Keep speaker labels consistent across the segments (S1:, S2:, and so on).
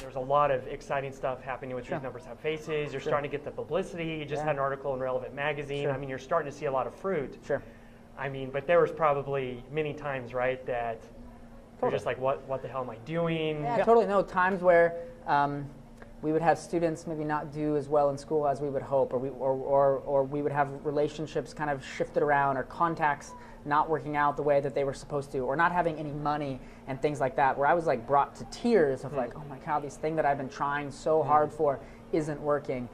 S1: there's a lot of exciting stuff happening with these numbers have faces. You're starting to get the publicity. You just had an article in Relevant Magazine. I mean, you're starting to see a lot of fruit. I mean, but there was probably many times, right, that you're just like, what the hell am I doing?
S2: Yeah, totally. No, times where we would have students maybe not do as well in school as we would hope, or we would have relationships kind of shifted around, or contacts not working out the way that they were supposed to, or not having any money and things like that, where I was like brought to tears of like, oh my God, this thing that I've been trying so hard for isn't working.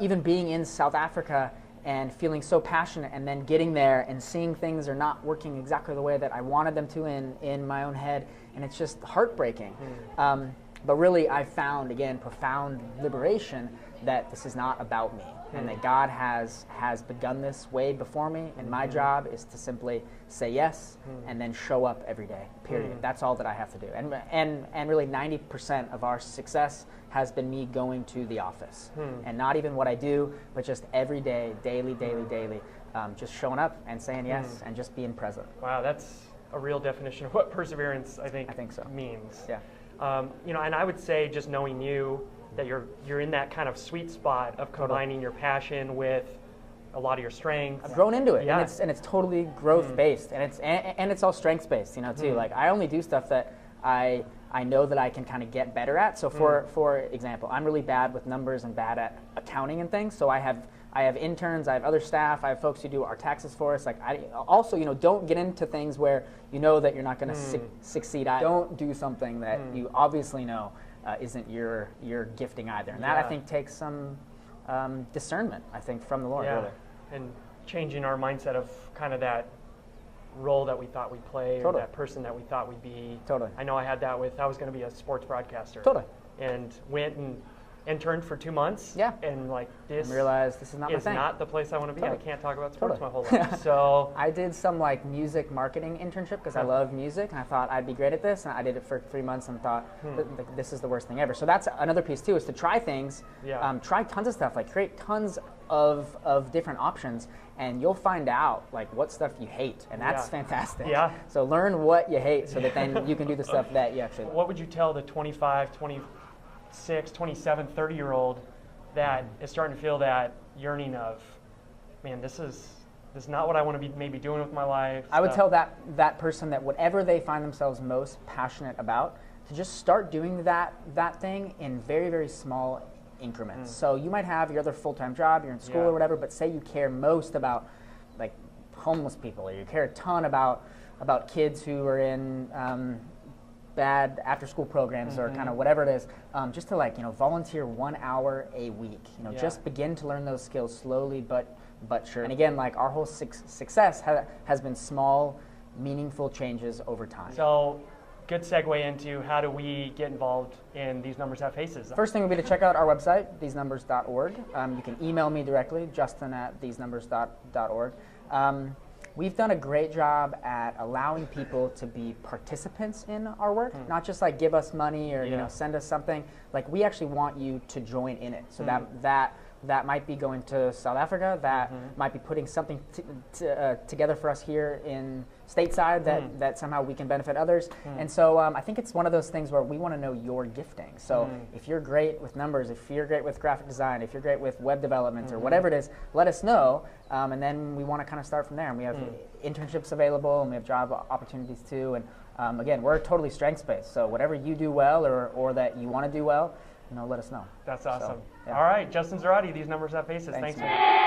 S2: Even being in South Africa and feeling so passionate, and then getting there and seeing things are not working exactly the way that I wanted them to in my own head, and it's just heartbreaking. But really, I found, again, profound liberation that this is not about me, and that God has begun this way before me, and my job is to simply say yes and then show up every day, period. That's all that I have to do. And really 90% of our success has been me going to the office, and not even what I do, but just every day, daily, just showing up and saying yes and just being present.
S1: Wow, that's a real definition of what perseverance, I think so. means.
S2: Yeah.
S1: You know, and I would say, just knowing you, that you're in that kind of sweet spot of combining your passion with a lot of your strengths.
S2: I've grown into it, and it's totally growth based, and it's all strengths based, you know, too. Like, I only do stuff that I know that I can kind of get better at. So for example, I'm really bad with numbers and bad at accounting and things. So I have interns, I have other staff, I have folks who do our taxes for us. Like, I also, you know, don't get into things where you know that you're not going to succeed. Don't do something that you obviously know isn't your gifting either. And that, I think, takes some discernment, I think, from the Lord. Really.
S1: And changing our mindset of kind of that role that we thought we'd play, or that person that we thought we'd be. I know I had that with, I was going to be a sports broadcaster. And went and interned for 2 months. And like, this,
S2: and realized this is not my thing.
S1: Not the place I want to be. I can't talk about sports my whole life. So
S2: I did some like music marketing internship because I love music, and I thought I'd be great at this, and I did it for 3 months and thought this is the worst thing ever. So that's another piece too, is to try things, try tons of stuff, like create tons of different options, and you'll find out like what stuff you hate, and that's fantastic. So learn what you hate so that then you can do the stuff that you actually.
S1: What would you tell the 25, 26, 27, 30-year-old that is starting to feel that yearning of, man, this is not what I want to be maybe doing with my life?
S2: I would tell that person that whatever they find themselves most passionate about, to just start doing that thing in very, very small increments. So you might have your other full-time job, you're in school or whatever, but say you care most about like homeless people, or you care a ton about kids who are in bad after-school programs or kind of whatever it is, just to like, you know, volunteer 1 hour a week. You know, just begin to learn those skills slowly but sure. And again, like, our whole success has been small, meaningful changes over time.
S1: So, good segue into how do we get involved in These Numbers Have Faces?
S2: First thing would be to check out our website, thesenumbers.org. You can email me directly, justin@thesenumbers.org. We've done a great job at allowing people to be participants in our work, not just like give us money or you know, send us something. Like, we actually want you to join in it. So that might be going to South Africa, that might be putting something together for us here in stateside that somehow we can benefit others. And so I think it's one of those things where we want to know your gifting. So if you're great with numbers, if you're great with graphic design, if you're great with web development or whatever it is, let us know. And then we want to kind of start from there. And we have internships available, and we have job opportunities too. And again, we're totally strengths-based. So whatever you do well or that you want to do well, you know, let us know.
S1: That's awesome.
S2: So,
S1: All right, Justin Zoradi, These Numbers Have Faces. Thanks man.